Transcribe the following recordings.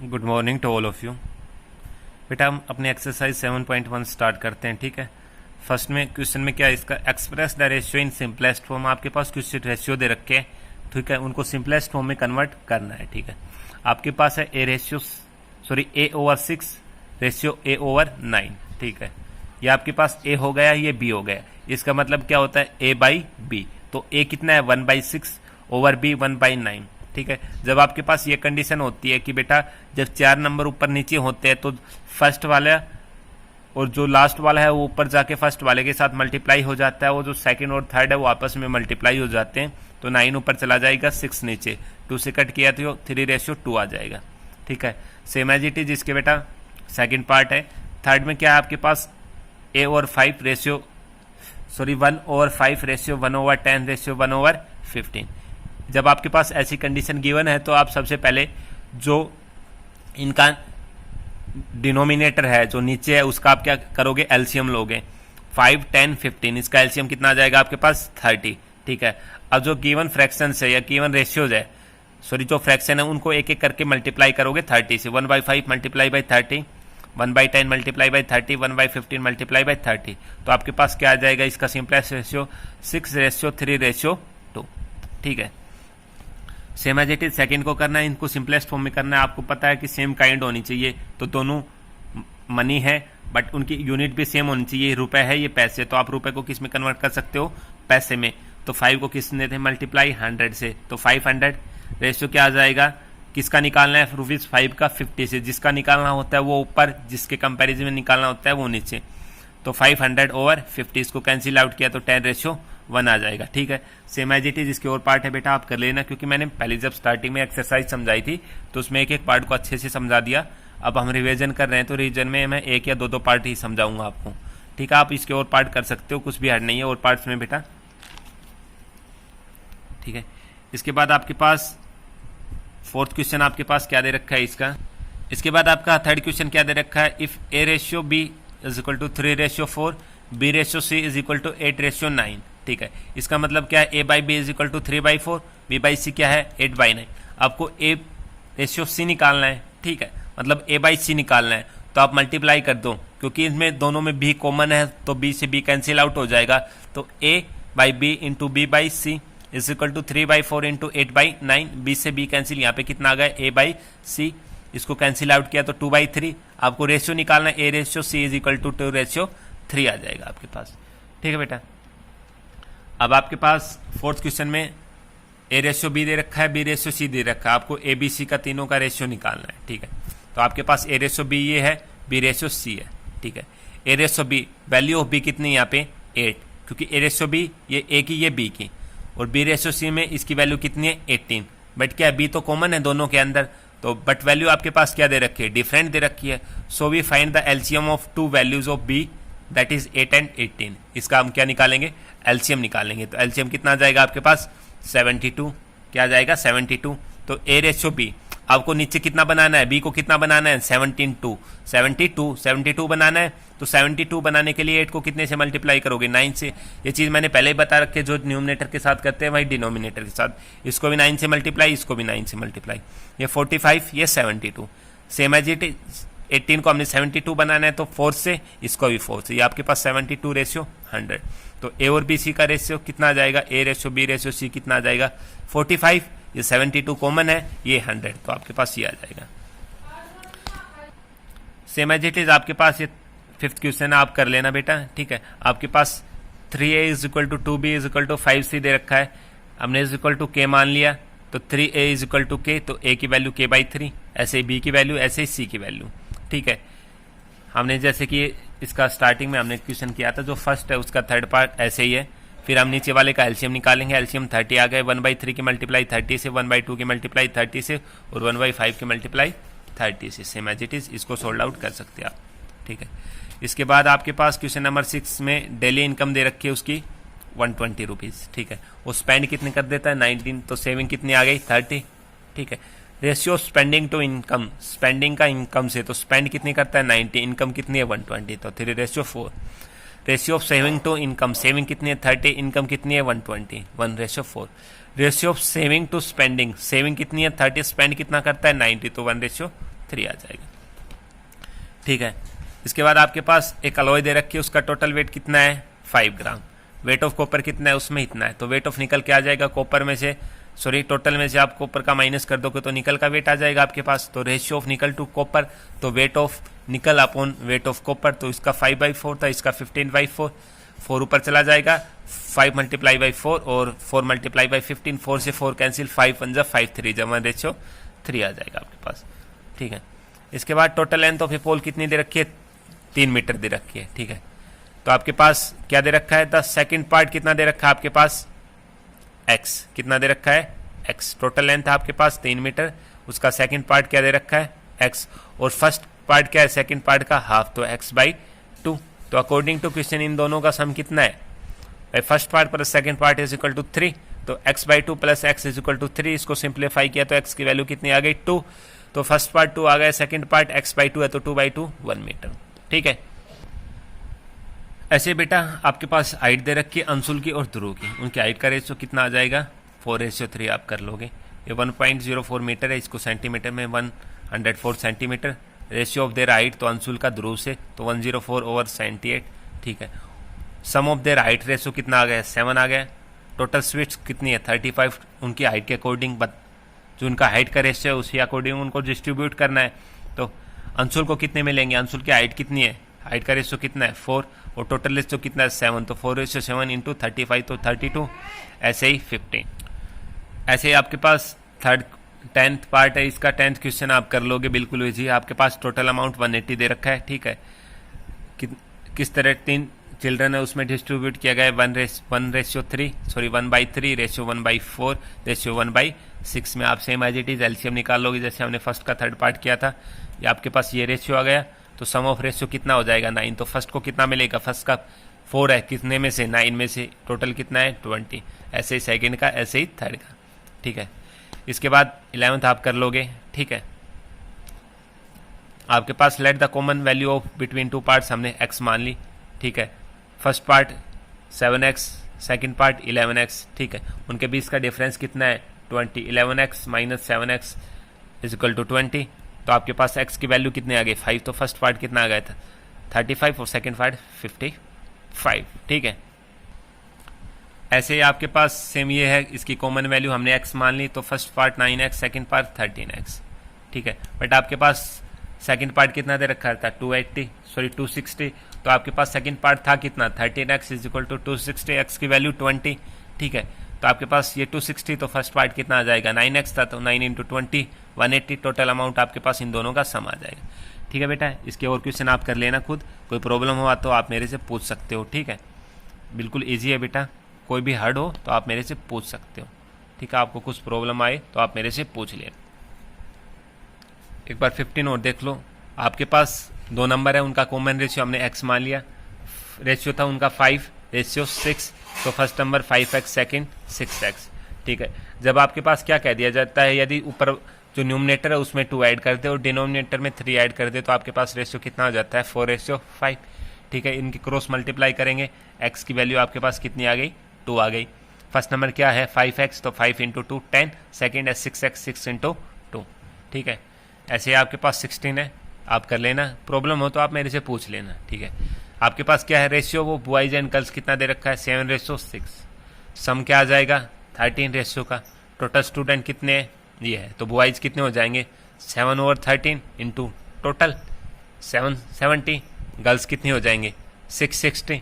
Good morning to all of you. बेटा हम अपने एक्सरसाइज 7.1 स्टार्ट करते हैं। ठीक है, फर्स्ट में क्वेश्चन में क्या है इसका, express the ratio in simplest form. आपके पास कुछ रेशियो दे रखे हैं, ठीक है, उनको सिंपलेस्ट फॉर्म में कन्वर्ट करना है। ठीक है, आपके पास है ए ओवर 6 रेशियो ए ओवर 9। ठीक है, ये आपके पास ए हो गया, ये बी हो गया। इसका मतलब क्या होता है, ए बाई बी। तो ए कितना है 1/6 ओवर बी 1/9। ठीक है, जब आपके पास ये कंडीशन होती है कि बेटा जब 4 नंबर ऊपर नीचे होते हैं तो फर्स्ट वाला और जो लास्ट वाला है वो ऊपर जाके फर्स्ट वाले के साथ मल्टीप्लाई हो जाता है, वो जो सेकंड और थर्ड है वो आपस में मल्टीप्लाई हो जाते हैं। तो 9 ऊपर चला जाएगा, 6 नीचे, 2 से कट किया तो 3:2 आ जाएगा। ठीक है, सेम एज इट इज इसके बेटा सेकंड पार्ट है। थर्ड में क्या है आपके पास 1 ओवर 5 रेशियो 1/10 रेशियो 1/15। जब आपके पास ऐसी कंडीशन गिवन है तो आप सबसे पहले जो इनका डिनोमिनेटर है जो नीचे है उसका आप क्या करोगे, एलसीएम लोगे। 5, 10, 15, इसका एलसीएम कितना आ जाएगा आपके पास 30। ठीक है, अब जो गिवन फ्रैक्शन है या गिवन रेशियोज है, जो फ्रैक्शन है उनको एक एक करके मल्टीप्लाई करोगे 30 से। 1/5 multiply by 30, 1/10 multiply by 30, 1/15 multiply by 30। तो आपके पास क्या आ जाएगा इसका सिंपलेस्ट रेशियो 6:3:2। ठीक है, same as it is second को करना है, इनको सिंपलेस्ट फॉर्म में करना है। आपको पता है कि सेम काइंड होनी चाहिए, तो दोनों मनी है बट उनकी यूनिट भी सेम होनी चाहिए। रुपए है, ये पैसे, तो आप रुपए को किस में कन्वर्ट कर सकते हो, पैसे में। तो 5 को किसने थे मल्टीप्लाई 100 से, तो 500 रेशियो क्या आ जाएगा, किसका निकालना है ₹5 का 50 से। जिसका निकालना होता है वो ऊपर, जिसके कंपेरिजन में निकालना होता है वो नीचे। तो 500/50, इसको कैंसिल आउट किया तो 10:1 आ जाएगा। ठीक है, सेम एज इट इज इसके और पार्ट है बेटा, आप कर लेना, क्योंकि मैंने पहले जब स्टार्टिंग में एक्सरसाइज समझाई थी तो उसमें एक एक पार्ट को अच्छे से समझा दिया। अब हम रिवीजन कर रहे हैं तो रिवीजन में मैं 1 या 2 पार्ट ही समझाऊंगा आपको। ठीक है, आप इसके और पार्ट कर सकते हो, कुछ भी हार्ड नहीं है और पार्ट्स में बेटा। ठीक है, इसके बाद आपके पास फोर्थ क्वेश्चन आपके पास क्या दे रखा है इसका। इसके बाद आपका थर्ड क्वेश्चन क्या दे रखा है, if A ratio B is equal to 3:4, B ratio C is equal to 8:9। ठीक है, इसका मतलब क्या है, A by B is equal to 3/4, B by C क्या है 8/9। आपको ए रेशियो सी निकालना है। ठीक है, मतलब ए बाई सी निकालना है, तो आप मल्टीप्लाई कर दो, क्योंकि इसमें दोनों में बी कॉमन है तो बी से बी कैंसिल आउट हो जाएगा। तो A by B into B by C is equal to 3/4 into 8/9। B से बी कैंसिल, यहाँ पे कितना आ गया ए बाई सी, इसको कैंसिल आउट किया तो 2/3। आपको रेशियो निकालना है, A ratio C is equal to 2:3 आ जाएगा आपके पास। ठीक है बेटा, अब आपके पास फोर्थ क्वेश्चन में ए रेशियो बी दे रखा है, बी रेशियो सी दे रखा है, आपको ए बी सी का तीनों का रेशियो निकालना है। ठीक है, तो आपके पास ए रेशियो बी ये है, बी रेशियो सी है। ठीक है, A ratio B, value of B कितनी यहाँ पे 8, क्योंकि ए रेशियो बी ये ए की ये बी की, और बी रेशियो सी में इसकी वैल्यू कितनी है 18। बट क्या बी तो कॉमन है दोनों के अंदर, तो बट वैल्यू आपके पास क्या दे रखी है, डिफरेंट दे रखी है। So we find the LCM of 2 values of B, that is 8 and 18। इसका हम क्या निकालेंगे, एलसीएम निकालेंगे। तो एलसीएम कितना आ जाएगा आपके पास 72। क्या आ जाएगा 72। तो ए रेशियो बी, आपको नीचे कितना बनाना है, बी को कितना बनाना है 72 बनाना है। तो 72 बनाने के लिए 8 को कितने से मल्टीप्लाई करोगे 9 से। ये चीज़ मैंने पहले ही बता रखी है, जो न्यूमिनेटर के साथ करते हैं वही डिनोमिनेटर के साथ। इसको भी 9 से मल्टीप्लाई, इसको भी 9 से मल्टीप्लाई। ये 45, ये 72। सेम एज इट इज 18 को हमने 72 बनाना है तो 4 से, इसको भी 4 से। ये आपके पास 72:100। तो ए और बी सी का रेशियो कितना आ जाएगा, A ratio B ratio C कितना आ जाएगा 45, ये 72 कॉमन है, ये 100, तो आपके पास ये आ जाएगा। सेम एज इट इज आपके पास ये फिफ्थ क्वेश्चन आप कर लेना बेटा। ठीक है, आपके पास 3a is equal to 2b is equal to 5c दे रखा है, हमने इज इक्वल टू k मान लिया, तो 3a is equal to k, तो a की वैल्यू k/3, ऐसे ही b की वैल्यू, ऐसे ही c की वैल्यू। ठीक है, हमने जैसे कि इसका स्टार्टिंग में हमने क्वेश्चन किया था, जो फर्स्ट है उसका थर्ड पार्ट ऐसे ही है। फिर हम नीचे वाले का एलसीएम निकालेंगे, एलसीएम 30 आ गए, 1/3 की मल्टीप्लाई 30 से, 1/2 की मल्टीप्लाई 30 से, और 1/5 की मल्टीप्लाई 30 से। सेम एज इट इज, इसको सोल्व आउट कर सकते हैं आप। ठीक है, इसके बाद आपके पास क्वेश्चन नंबर 6 में डेली इनकम दे रखी है उसकी 120 रुपीज़। ठीक है, वो स्पेंड कितने कर देता है 19, तो सेविंग कितनी आ गई 30। ठीक है, ratio spending to income, spending का इनकम से, तो स्पेंड कितनी करता है 90, इनकम कितनी है 120, तो 3:4। Ratio of saving to income, saving कितनी है 30, इनकम कितनी है 120, 1:4। Ratio of saving to spending, saving कितनी है 30, स्पेंड कितना करता है 90, तो 1:3। 3 आ जाएगा। ठीक है, इसके बाद आपके पास एक अलॉय दे रखी है, उसका टोटल वेट कितना है 5 ग्राम। वेट ऑफ कॉपर कितना है, उसमें इतना है, तो वेट ऑफ निकल के आ जाएगा कॉपर में से, सॉरी टोटल में से आप कॉपर का माइनस कर दोगे तो निकल का वेट आ जाएगा आपके पास। तो ratio of nickel to copper, तो weight of nickel upon weight of copper, तो इसका 5/4 था, इसका 15/4, 4 ऊपर चला जाएगा, 5 × 4 और 4 × 15, 4 से 4 कैंसिल, 5 × 1 5, 3 जमा रेशियो 3 आ जाएगा आपके पास। ठीक है, इसके बाद टोटल लेंथ ऑफ ए पोल कितनी दे रखी है, 3 मीटर दे रखी है। ठीक है, तो आपके पास क्या दे रखा है, द सेकंड पार्ट कितना दे रखा है आपके पास, x कितना दे रखा है, x टोटल लेंथ है आपके पास 3 मीटर, उसका सेकंड पार्ट क्या दे रखा है x, और फर्स्ट पार्ट क्या है सेकंड पार्ट का हाफ, तो x/2। तो अकॉर्डिंग टू क्वेश्चन इन दोनों का सम कितना है, first part plus second part is equal to 3, तो x/2 plus x is equal to 3, इसको सिंप्लीफाई किया तो x की वैल्यू कितनी आ गई 2, तो फर्स्ट पार्ट 2 आ गया, सेकंड पार्ट x/2 है तो 2/2 1 मीटर। ठीक है, ऐसे बेटा आपके पास हाइट दे रखी है अंशुल की और ध्रुव की, उनकी हाइट का रेशियो कितना आ जाएगा 4:3 आप कर लोगे। ये 1.04 मीटर है, इसको सेंटीमीटर में 104 centimetre, ratio of their height तो अंशुल का ध्रुव से तो 104/78। ठीक है, सम ऑफ देयर हाइट रेशियो कितना आ गया 7 आ गया। टोटल स्वीट्स कितनी है 35, उनकी हाइट के अकॉर्डिंग जो उनका हाइट का रेशियो है उसी अकॉर्डिंग उनको डिस्ट्रीब्यूट करना है। तो अंशुल को कितने मिलेंगे, अंशुल की हाइट कितनी है, हाइट का रेशियो कितना है 4, और टोटल रेशियो कितना है 7, तो 4:7 × 35 तो 32, ऐसे ही 15। ऐसे ही आपके पास 10th पार्ट है, इसका 10th क्वेश्चन आप कर लोगे बिल्कुल इजी। आपके पास टोटल अमाउंट 180 दे रखा है। ठीक है, किस तरह 3 चिल्ड्रन है उसमें डिस्ट्रीब्यूट किया गया है 1/3 रेशियो 1/4 रेशियो 1/6 में। आप same as it is LCM निकाल लोगे जैसे हमने फर्स्ट का 3rd पार्ट किया था। ये आपके पास ये रेशियो आ गया, तो सम ऑफ रेशियो कितना हो जाएगा 9, तो फर्स्ट को कितना मिलेगा, फर्स्ट का 4 है, कितने में से 9 में से, टोटल कितना है 20, ऐसे ही सेकंड का, ऐसे ही थर्ड का। ठीक है, इसके बाद 11th आप कर लोगे। ठीक है, आपके पास let the common value of between 2 parts हमने x मान ली। ठीक है, first part 7x, second part 11x। ठीक है, उनके बीच का डिफरेंस कितना है 20, 11x minus 7x is equal to 20, तो आपके पास x की वैल्यू कितने आ गई 5, तो फर्स्ट पार्ट कितना आ गया था 35 और सेकंड पार्ट 55। ठीक है, ऐसे ही आपके पास सेम ये है, इसकी कॉमन वैल्यू हमने x मान ली, तो first part 9x, second part 13x। ठीक है, बट आपके पास सेकंड पार्ट कितना दे रखा था 260, तो आपके पास सेकंड पार्ट था कितना 13x is equal to 260, x की वैल्यू 20। ठीक है, तो आपके पास ये 260, तो फर्स्ट पार्ट कितना आ जाएगा 9x था, तो 9 × 20 180, टोटल अमाउंट आपके पास इन दोनों का सम आ जाएगा। ठीक है बेटा, इसके और क्वेश्चन आप कर लेना खुद, कोई प्रॉब्लम हुआ तो आप मेरे से पूछ सकते हो। ठीक है, बिल्कुल ईजी है बेटा, कोई भी हार्ड हो तो आप मेरे से पूछ सकते हो। ठीक है, आपको कुछ प्रॉब्लम आए तो आप मेरे से पूछ लेना। एक बार 15 और देख लो, आपके पास 2 नंबर है, उनका कॉमन रेशियो हमने x मान लिया, रेशियो था उनका 5 रेशियो 6, तो first number 5x, second 6x। ठीक है, जब आपके पास क्या कह दिया जाता है, यदि ऊपर जो न्यूमरेटर है उसमें 2 ऐड कर दे और डिनोमिनेटर में 3 ऐड कर दे, तो आपके पास रेशियो कितना हो जाता है 4:5। ठीक है, इनकी क्रॉस मल्टीप्लाई करेंगे, x की वैल्यू आपके पास कितनी आ गई 2 आ गई। फर्स्ट नंबर क्या है 5x, तो 5 × 2 10, सेकेंड है 6x, 6 × 2। ठीक है, ऐसे आपके पास 16 है, आप कर लेना, प्रॉब्लम हो तो आप मेरे से पूछ लेना। ठीक है, आपके पास क्या है रेशियो, वो बॉयज एंड गर्ल्स कितना दे रखा है 7:6, सम क्या आ जाएगा 13 रेशियो का। टोटल स्टूडेंट कितने हैं ये है, तो बॉयज कितने हो जाएंगे 7/13 इंटू टोटल 770, गर्ल्स कितने हो जाएंगे 660।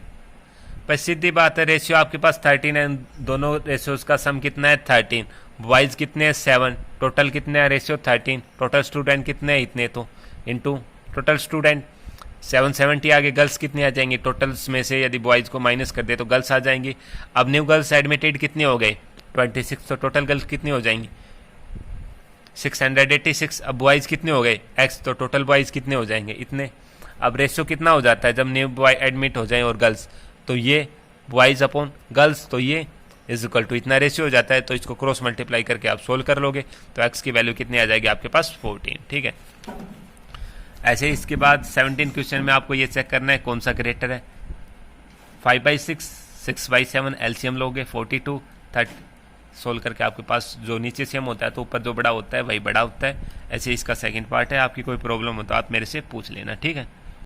पर सीधी बात है, रेशियो आपके पास 13 है, दोनों रेशियोज का सम कितना है 13, बॉयज कितने हैं 7, टोटल कितने हैं रेशियो 13, टोटल स्टूडेंट कितने हैं इतने, तो इंटू टोटल स्टूडेंट 770 आगे गर्ल्स कितने आ जाएंगे, टोटल्स में से यदि बॉयज को माइनस कर दे तो गर्ल्स आ जाएंगी। अब न्यू गर्ल्स एडमिटेड कितने हो गए 26, तो टोटल गर्ल्स कितनी हो जाएंगी 686। अब बॉयज कितने हो गए x, तो टोटल बॉयज कितने हो जाएंगे इतने। अब रेशियो कितना हो जाता है जब न्यू बॉय एडमिट हो जाए और गर्ल्स, तो ये बॉयज अपॉन गर्ल्स, तो ये इज इक्वल टू इतना रेशियो हो जाता है। तो इसको क्रॉस मल्टीप्लाई करके आप सोल्व कर लोगे, तो x की वैल्यू कितनी आ जाएगी आपके पास 14। ठीक है, ऐसे इसके बाद 17 क्वेश्चन में आपको ये चेक करना है कौन सा ग्रेटर है। 5/6, 6/7 एलसीएम लोगे 42, सोल्व करके आपके पास जो नीचे सेम होता है तो ऊपर जो बड़ा होता है वही बड़ा होता है। ऐसे इसका सेकंड पार्ट है। आपकी कोई प्रॉब्लम हो तो आप मेरे से पूछ लेना, ठीक है।